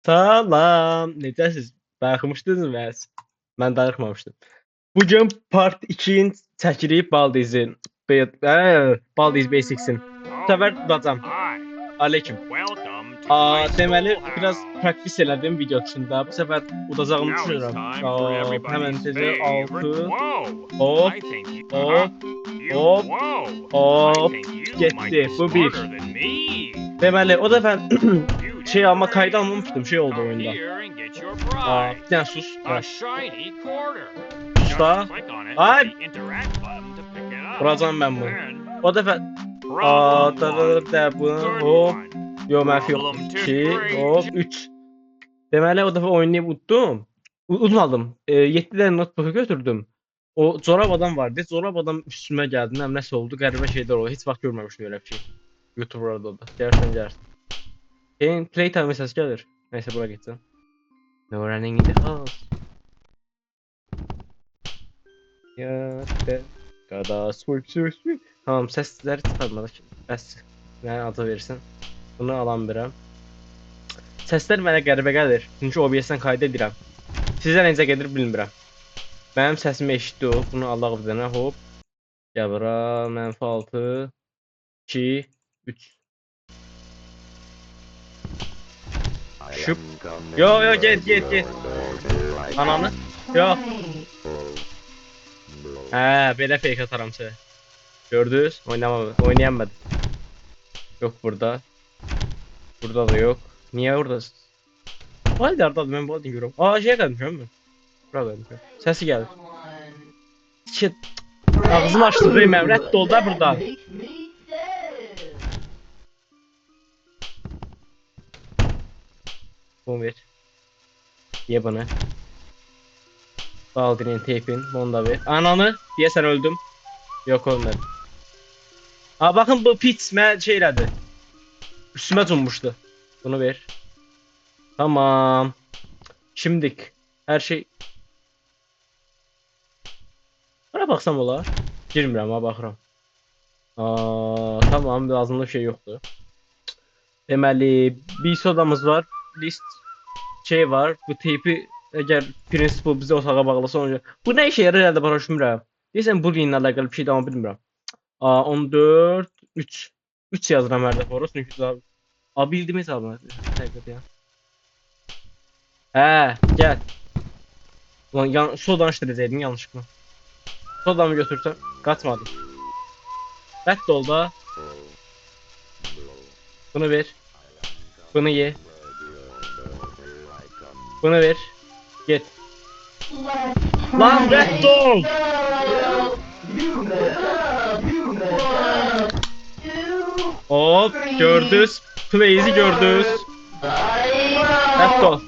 Salam, necəsiz? Darıxmışdınız bəs? Mən darıxmamışdım. Bugün part 2-nin çəkirik Baldizin. Baldiz Basics'in. Bu səfər tutacam. Aleyküm. Deməli, biraz praktis elədim video üçündə. Bu səfər udacağımı düşünürəm. Həmən tezə 6. Hop, hop, hop, hop. Getdi. Bu bir. Deməli, o dəfə şey alma kaydı almamışdım. Şey oldu oyunda. Bir tane sus. Sus da. Ay. Vuracağım ben bunu. O defa da bunu hop. Yo mənfi yok. 2 hop 3. Deməli o defa oynayıb utdum. Udmadım. 7 tane notebook'u götürdüm. O Zorab adam vardı. Zorab adam üstüme geldi. Nəsə oldu? Qəribə şeyler oldu. Heç vaxt görməmişdim öyle bir şey. YouTuber'da o da. Gəlirsən. Playtime mesaj gelir. Neyse buraya gitsin. No running in the house. Ya de. Kada sweep. Tamam sesleri çıkarmadık. Bəs. Mənə adı verirsən. Bunu alan birəm. Səslər mənə qəribə gəlir. Çünki OBS-dən kayda edirəm. Sizə necə gedir bilmirəm. Mənim səsimi eşitdi o. Bunu Allah bir dənə hop. Gəl bura. -6 2 3. Şup. Yo get. Ananı. Yo. Belə fake atarım size. Gördünüz? Oynayamadım. Yok burada. Burada da yok. Niye oradasın? Haydi arada ben bu adını görüyorum. Şeye gelmiş mi? Buraya gelmiş. Sesi geldi. Shit. Ağzımı açtı be Mevret doldu burada. Bunu ver. Ye bunu. Baldinin teypin. Bunu da ver. Ananı diye sen öldüm. Yok ölmedim. Bakın bu pits şey elədi. Üstüme cummuştu. Bunu ver. Tamam. Şimdik. Her şey. Bana baksam olar. Girmirəm ha baxıram. Tamam lazımlı şey yoktu. Deməli bir sodamız var. List şey var. Bu teypi eğer principal bize otağa bağlasa onca. Bu ne işe yarar herhalde başa düşmürəm. Deyəsən bu linlə əlaqəli bir şey də amma bilmirəm. 14 3 3 yazıram hər dəfə orası çünki bildim hesabına. Həqiqət ya. Gel. Ulan sodanı işlədəcəkdim yanlışlıkla. Sodamı götürsəm qaçmadım. Rədd ol da. Bunu ver. Bunu ye. Bunu ver. Git. Lan rədd ol. Hop gördünüz. Plays'i gördünüz. Rədd ol.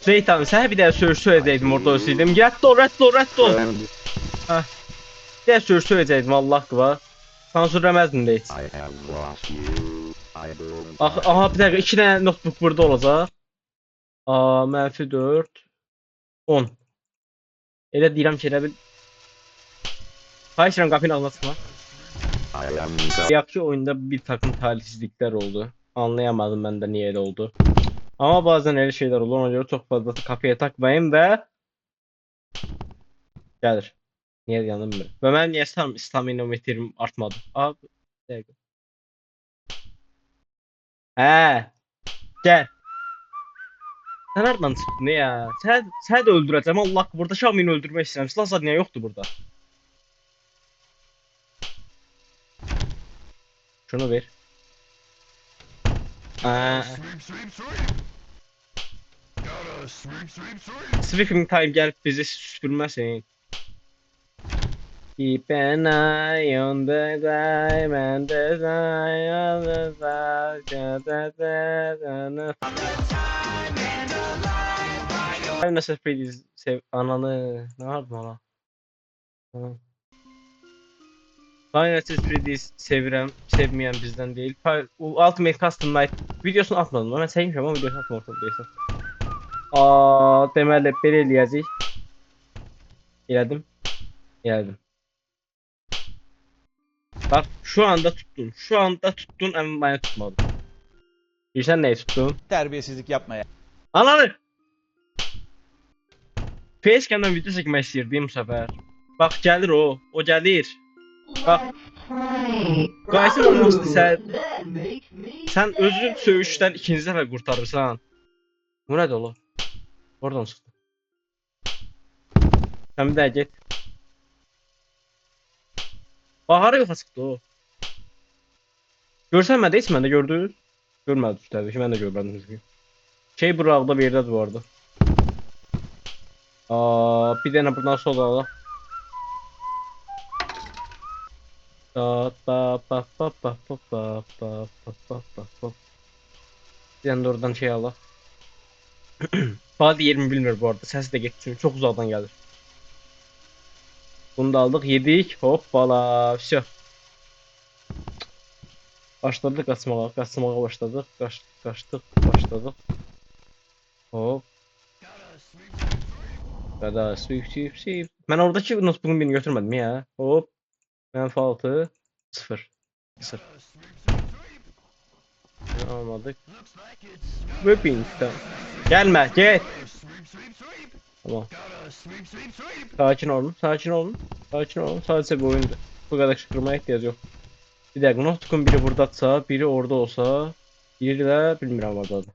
Zeytan sen bir daha söyleyecektim orada ölseydim. Rədd ol. Heh. Bir daha söyleyecektim Allah kıva. Sansürləməzdim de hiç. Aha bir dakika 2 tane notebook burada olacak. -4 10. Elə deyirəm ki elə bil. Hayşıram qapını anlatma. Yaxşı oyunda bir takım talihsizlikler oldu. Anlayamadım ben de niye öyle oldu. Ama bazen öyle şeyler olur. Ona göre çok fazla kafaya takmayın ve gelir. Niye yandım bilmiyorum. Ve ben niye staminometrim artmadı. Abi. Gel. Sen nereden çıktın ya? Sen de öldüreceğim. Allah burada Şamini öldürmek istedim. Silah niye yoktu burada? Şunu ver. Sweeping time gelip bizi süpürmesin. Keep an eye on the diamond design of the fire. Nasıl please sev ananı ne yaptın ona? Final Fantasy sevirəm, sevməyən bizdən deyil. Ultimate Custom Night videosunu atmadım. Mən sevmişəm ama videosunu atmamışam deyəsən. Deməli belə eləyəcək. Elədim. Bak şu anda tuttun ama beni tutmadın. Bilirsən nəyi tutdum? Terbiyesizlik yapmaya. Ananı! Facecam'dan video çəkmək istəyirdim bu səfər. Bax gəlir o. O gəlir. Bax. Qaysın olmaq istəsən. Sən özün söyüşdən ikinci dəfə qurtarırsan. Bu nədir oğlum? Oradan çıxdı. Sən bir daha get. Bahara yoxa çıxdı o. Görsənmədi heç məndə gördünüz? Görmədi təbii ki, mən də görmədim düzgün. Şey buraqda bir yerdədir bu arada. Bir dənə buradan sol alaq. Bir dənə də oradan şey alaq. Bazı yerimi bilmir bu arada. Səsi də getsin. Çok uzaktan gelir. Bunu da aldık. Yedik. Hoppala. Всё. Başladık kaçmağa. Kaçmağa başladık. Kaçtık. Başladık. Hop. Kada sweep. Ben oradaki notebook'un birini götürmedim ya. Hop. Menfi 6. 0. 0. Almadık. Whipping. Gelme. Gel. Tamam. Sakin olun. Sakin olun. Sakin olun. Sadece bir oyundu. Bu kadar kışkırmaya ihtiyaç yok. Bir dakika. Notebook'un biri buradaysa, biri orada olsa, biri de bilmiyorum oradadır.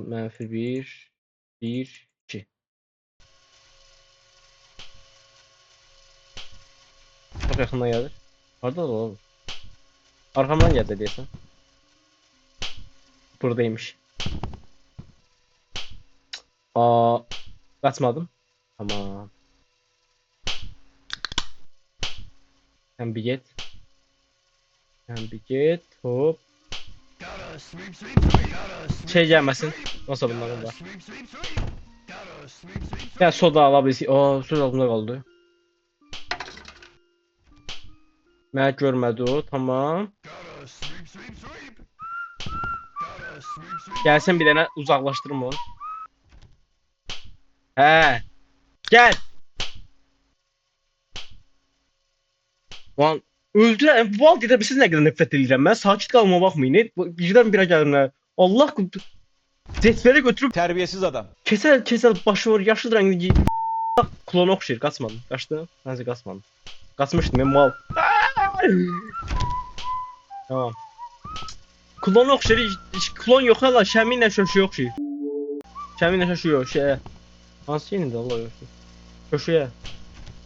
Menfi 1. 1. 2. Çok yakından gelir. Orada da olur. Arkamdan geldi diyorsun. Buradaymış. Kaçmadım. Tamam. Sen bir git. Sen bir git. Hop. Şey gelmesin. Nasıl bunların var? Ya soda alabilirsin. Soda altında kaldı. Mən görmədi o. Tamam. Gelsin bir dənə uzaqlaşdırma onu. He. Gel. Lan öldürəm. Valdidə siz nə qədər nifrət edirəm. Mən sakit qalmama baxmayın. Birdən birə gəlirlər. Allah Zetveri götürüb Terbiyesiz adam. kesel başı var. Yaşlı rəngli giydi. Klon oxşayır. Qaçmadım. Qaçdım. Nəsə qaçmadım. Qaçmışdım mən mal. Tamam. Klon oxşayır. Klon yox hala. Şəminlə şöşüyə oxşayır. Şəminlə şöşüyə şey. Hansı yenində Allah yoxdur. Şöşüyə.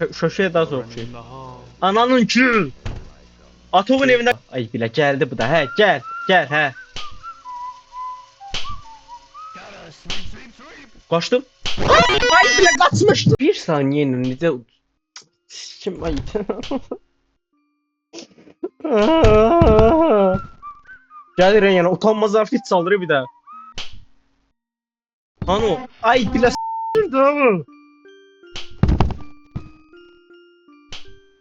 Şöşüyə daha çox oxşayır. Ananın ki. Atovun evində. Ay bilə gəldi bu da. Hə, gəl. Gəl, hə. Qaçdım. Ay bilə qaçmışdı. Bir saniyə ilə necə kim ay. Gəlir yəni utanmaz hafif saldırıyor bir də. Ano, ay bilə s***dı.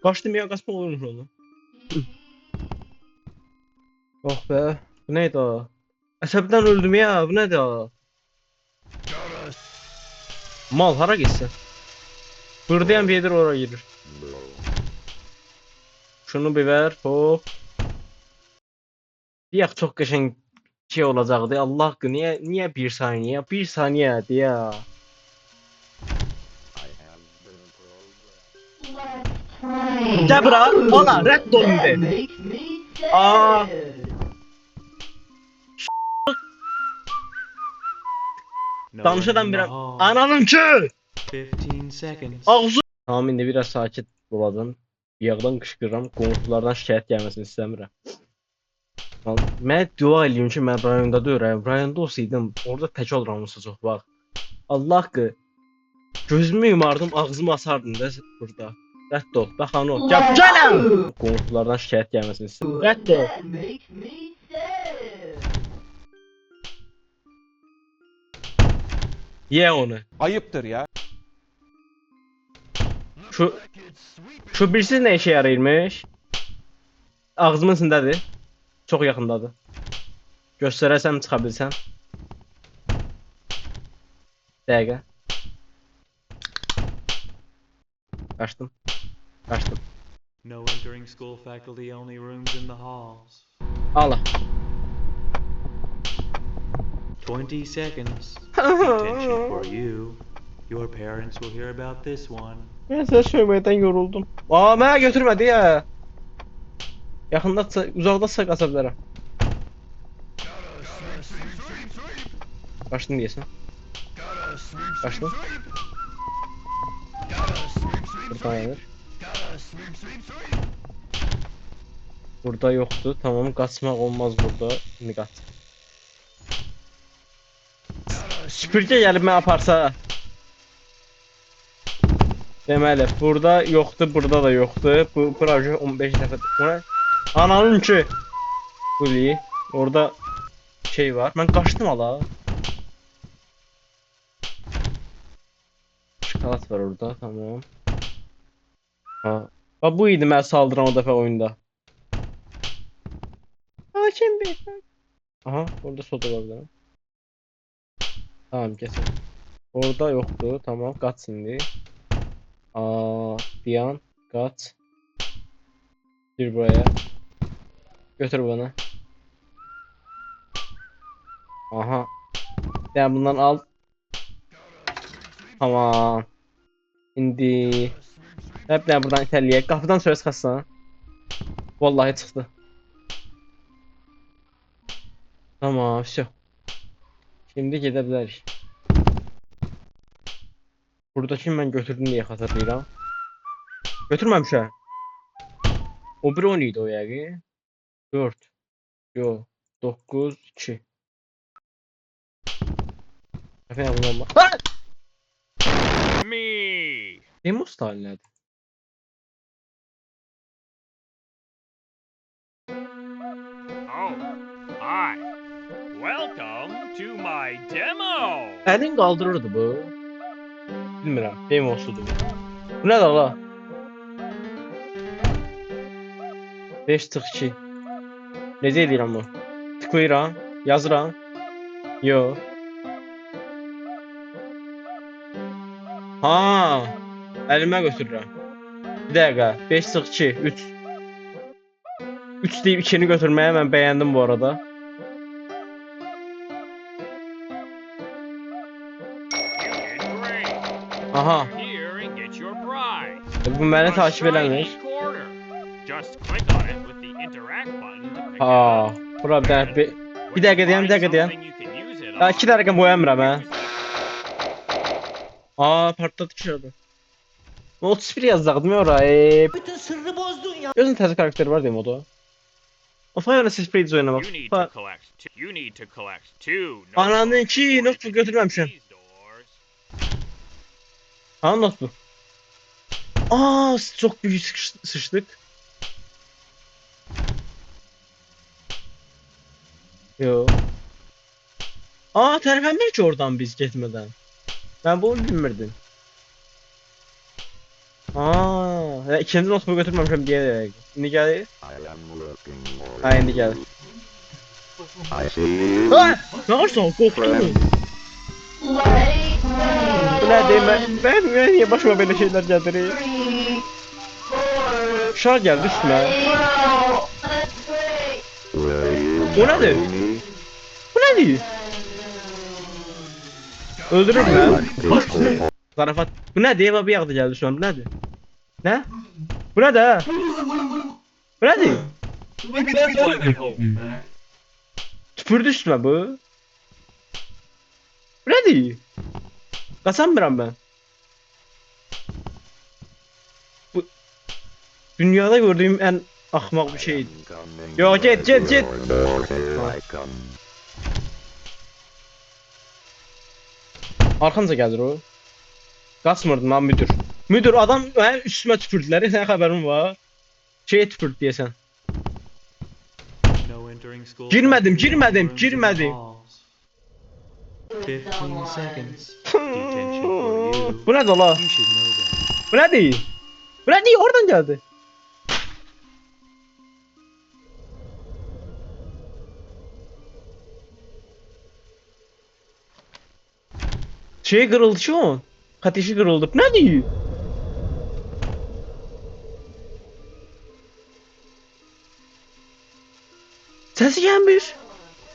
Qaçdım ya, qaçmaq olurmuş onu. Oh be, bu neydi o? Əsəbdən öldüm ya, bu nədir o? Mal hara gitsin? Buradayan bir yedir oraya gelir. Şunu bir ver, hop. Diyək çok qəşəng şey olacaqdı. Allah haqqı, niye bir saniye? Bir saniyedir ya. Gel bura, valla rədd olun de. Danışadan bir ananın ki. 15 seconds. Ağzı. Tamam indi biraz sakit olacağım. Bir yandan qışqırıram, qonşulardan şikayət gəlməsini istəmirəm. Mən dua eləyim ki, mən rayonda deyirəm. Rayonda olsaydım, orada tək oluram olsa çox vaxt. Allah haqqı. Gözümü yumardım, ağzımı asardım da burada. Rədd ol, bax onu. Gələm! Qonşulardan şikayət gəlməsini istəmirəm. Rədd ol. Ye onu. Ayıptır ya. Şu birisi ne işe yarayırmış? Ağzımın içindədir. Çox yaxındadır. Göstərəsəm çıxa bilsəm. Dəqiqə. Qaçdım. Qaçdım. No entering school faculty, only rooms in the halls. Allah. 20 seconds. Detention for you. Your parents will hear about this one. Ben size söyleməkdən yoruldum. Mənə götürmədi ya. Yaxında uzaqdasa qaça bilərəm. Qaçdın deyəsən. Qaçdın. Buradan gelir. Burada yoktu. Tamam, kaçmak olmaz burada. Şimdi kaç. Süpürge gelip ne yaparsa. Deməli, burada yoktu, burada da yoktu. Bu proje 15 dəfə. Buna ananın ki. Bu değil. Orada şey var. Ben kaçtım hala. Şokolat var orada, tamam. Ha. Bu idi mən saldıran o dəfə oyunda. Kim bir? Aha, orada soda var bir. Tamam, kesin. Orada yoktu, tamam, kaç şimdi. Diyan, kaç. Bir buraya. Götür bana. Aha. Ben bundan al. Tamam. İndi. Hep ben buradan itəliyək. Qapıdan söz kaçsan. Vallahi çıxdı. Tamam, все. Şimdi gidebiliriz. Buradaki mən götürdüm diye xatırlayıram. Götürməmişəm. O bir 10 idi o yəqin. 4. Yo, 9, 2. Efendim bundan bak. Me. Demos haline. Oh, hi. Welcome to my demo. Elin kaldırırdı bu. Bilmirəm, demosudur. Bu ne da la? 5-2. Necə edirəm bu? Tıklayıram, yazıram. Yo. Ha, elimə götürürəm. Bir dəqiqə, 5-2, 3. 3 deyib 2-ni götürməyə mən bəyəndim bu arada. You did great. Aha, Here and get your prize. bu məni A takip eləmir. shiny quarter. Just click on it with the interact button to pick it Ha, up. bura bir dəqiqə, bir dəqiqə deyəm, bir dəqiqə deyəm. Something you can use it Ya on. 2 dəqiqə boyamıram hə. Partladı ki orada. 31 yazacaqdım ya oraya. Bütün sırrı bozdun ya. Gözün təzə karakteri var deyim o da. O Final Fantasy Freeze oynamaq. You need to collect two. You need to collect two. Ananın ki, notebooks notebook götürməmişəm. these doors. Ha, notebook. Çok büyük sıçtık. Yo. Tərəfənmir ki oradan biz getmədən. Ben bunu bilmirdim. Ya ikinci notebook götürməmişəm deyə. İndi gəlir. Ha, indi gəlir. Ne varsa korktum. Bu nədir? Ben niye başıma böyle şeyler gəlir? Uşaq gəldi üstümə. O nədir? Bu nədir? Öldürür mü? Zarafat. Bu nədir? Eva bir yağdı gəldi şu an. Bu nədir? Ne? Bu nədir? Bu nədir? Tüpürdü üstümə bu. Bu nədir? Qaçamıram ben. Bu dünyada gördüğüm en ahmak bir şey. Yo, git. Arxanca gəlir o. Qaçmırdım lan müdür. Müdür adam mənim üstümə tüpürdülər. Sənin xəbərin var? Şeyə tüpürdü deyəsən. No entering school. Girmədim. 15 seconds. Detention for you. Bu nədir la? You should know that. Bu nədir? Bu nədir? Oradan gəldi. Şey kırıldı şu an. Ateşi kırıldı. Bu nədir? Səsi gəlmir.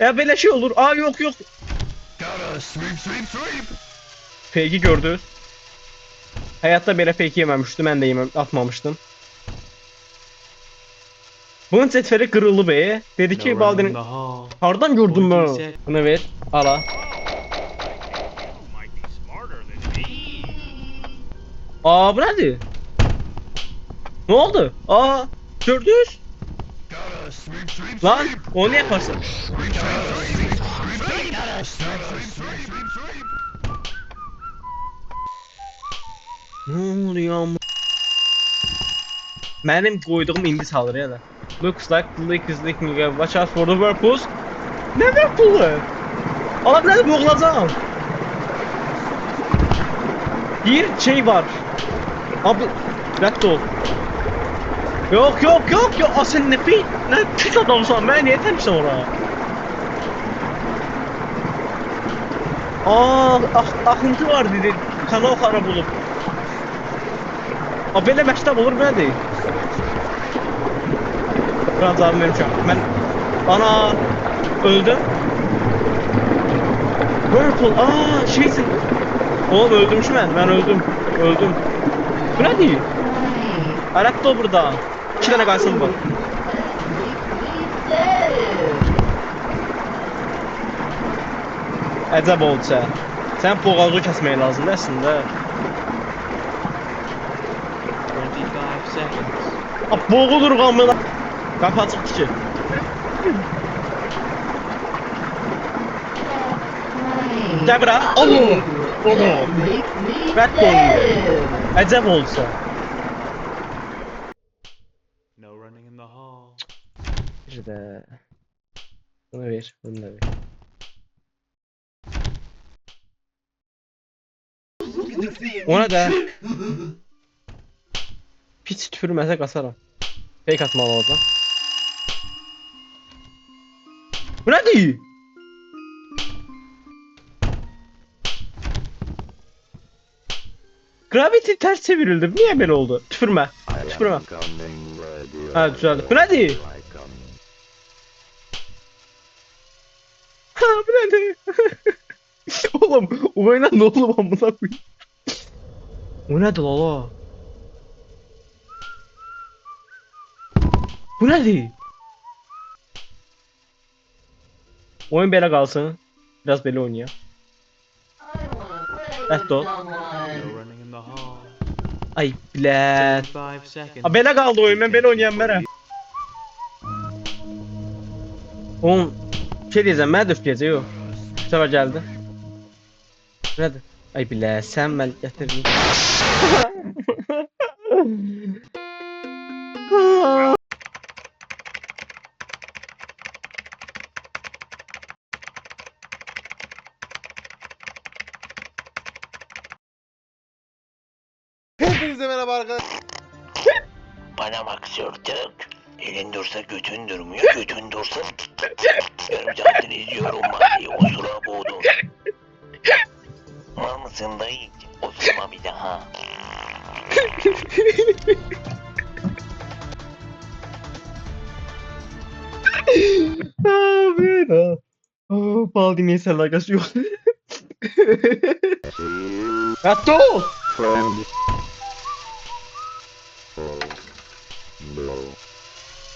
Ya belə şey olur. Yok. Fake'i gördünüz. Hayatta belə fake yeməmişdim, mən də atmamışdım. Bunun cetveri kırıldı be. Dedi No ki running Baldin in the hall. hardan gördün bunu? 20 sec. Bunu ver, ala. You might be smarter than me. Aa bu nedir? Ne oldu? Aa gördünüz? Lan onu ne yaparsın? Ne oluyor amma? Mənim qoyduğum indi salır ya da. Looks like the leak is leaking again. Watch out for the whirlpools. Ne whirlpool'u? Ala nədir boğulacağım? Bir şey var. Abi rədd ol. Yok yok yok yok. Aa sen ne pis adamsan. Ben niye tanıştım ona? Akıntı var dedi. Kanal xarab olub. Aa belə məktəb olur belə deyil. Biraz cavab vermişəm. Mən ana öldüm. Whirlpool. Aa şeysin. Oğlum öldürmüşüm ben öldüm. Öldüm. Bu ne değil? Alet de burada. 2 tane kalsın var. Əcəb olsa. Sən boğazı kəsmək lazımdır əslində. 25 seconds. Boğulur qamına. Qapı açıqdır ki. Gəl bura. Allah. Onu. Rədd olundu. Əcəb olsa. No running in the hall. Bir də. Bunu ver, bunu da ver. Ona da. Piç tüpürməsə qasaram. Fake atmalı olacam. Bu nədir? Gravity ters çevrildi. Niye böyle oldu? Tüpürme. Tüpürme. Ha düzeldi. Bu nedir? Ha bu nedir? Oğlum oyuna ne oldu amına koyayım? O nedir lala? Bu nedir? Oyun belə qalsın. Biraz belə oynayaq. Rədd ol. No running in the hall. Ay bilət. 75 seconds. Ha belə qaldı oyun. Mən belə oynayamam. Oğlum şey diyeceğim, mənə də öfkəyəcək o. Bu səfər gəldi. Nədir? Ay bilə, sən mən gətirdin. Hepinize merhaba arkadaşlar. Bana bak sörtük. Elin dursa götün durmuyor, götün dursa yarım saattir izliyorum bari, osura boğdum. Var mısın dayı? Osurma bir daha. Abi Baldi neyse alakası yok. Yattı ol.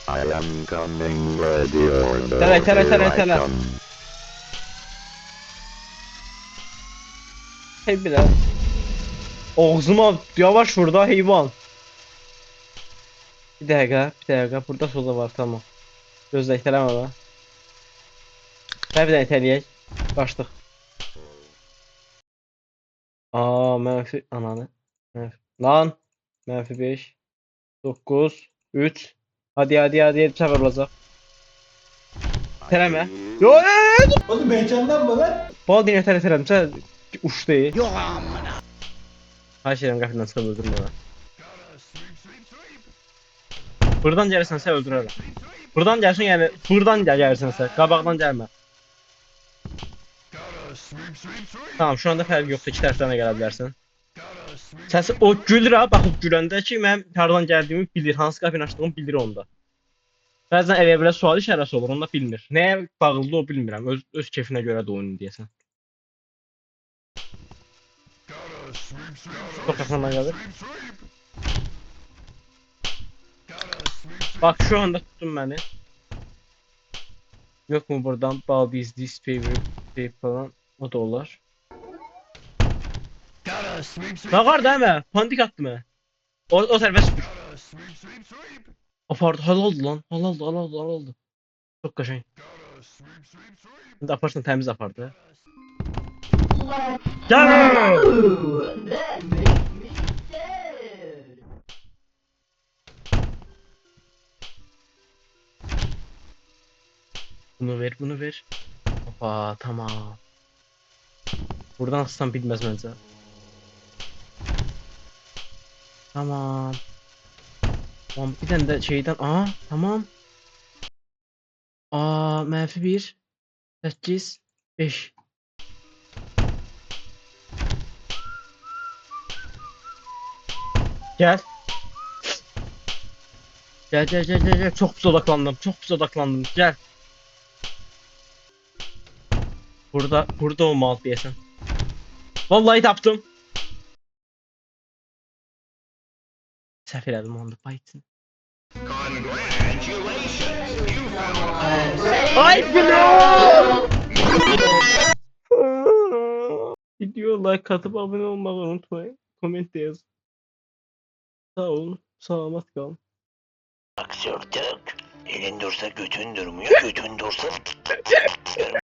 I am coming, ready or Tele. Hey bile. Ağzıma yavaş vur da hayvan. Bir dakika. Burada soda var, tamam. Gözlə itələmə bə. Bir də itələyək. Qaçdıq. Mənfi ananı. Lan. Mənfi 5. 9. 3. Hadi bu səfər olacaq. İtələmə. Yo. Oğlum heyecandan mı lan? Baldin itələmsə uçdu. Yox amına. Hay şeyim qəfildən çıxıb öldürmə bə. Buradan gəlirsənsə öldürərəm. Buradan gəlsin, yəni buradan gəlirsənsə, qabaqdan gəlmə. Tamam, şu anda fərq yoxdur, iki tərəfdən də gələ bilərsən. Səsi o gülür ha, baxıb güləndə ki, mən hardan gəldiyimi bilir, hansı qapını açdığımı bilir onda. Bəzən elə belə sual işarəsi olur, onda bilmir. Nəyə bağlıdır o bilmirəm, öz kefinə görə də oyunu deyəsən. Çok yakından gelir. Bak şu anda tuttum beni. Yok mu buradan Baldi's this favorite şey falan, o da olur. Bakar değil mi? Pandik attı mı? O serbest süpür. Apardı, hal oldu lan. Hal oldu, hal oldu, hal oldu. Çok kaşın. Şimdi aparsın, temiz apardı. Gel! Bunu ver, bunu ver. Hoppa, tamam. Buradan atsam bitmez bence. Tamam. Tamam, bir tane de şeyden, tamam. Menfi 1 8 5. Gel. Gel. Çok pis odaklandım. Çok pis odaklandım. Gel. Burada olmalı diyesen. Vallahi tapdım. Səhv elədim onu, Python. Ay bilo! Video like atıp abone olmayı unutmayın. Comment de yazın. Sağ olun. Selamat kalın. Aksiyör Türk. Elin dursa götün durmuyor, götün dursa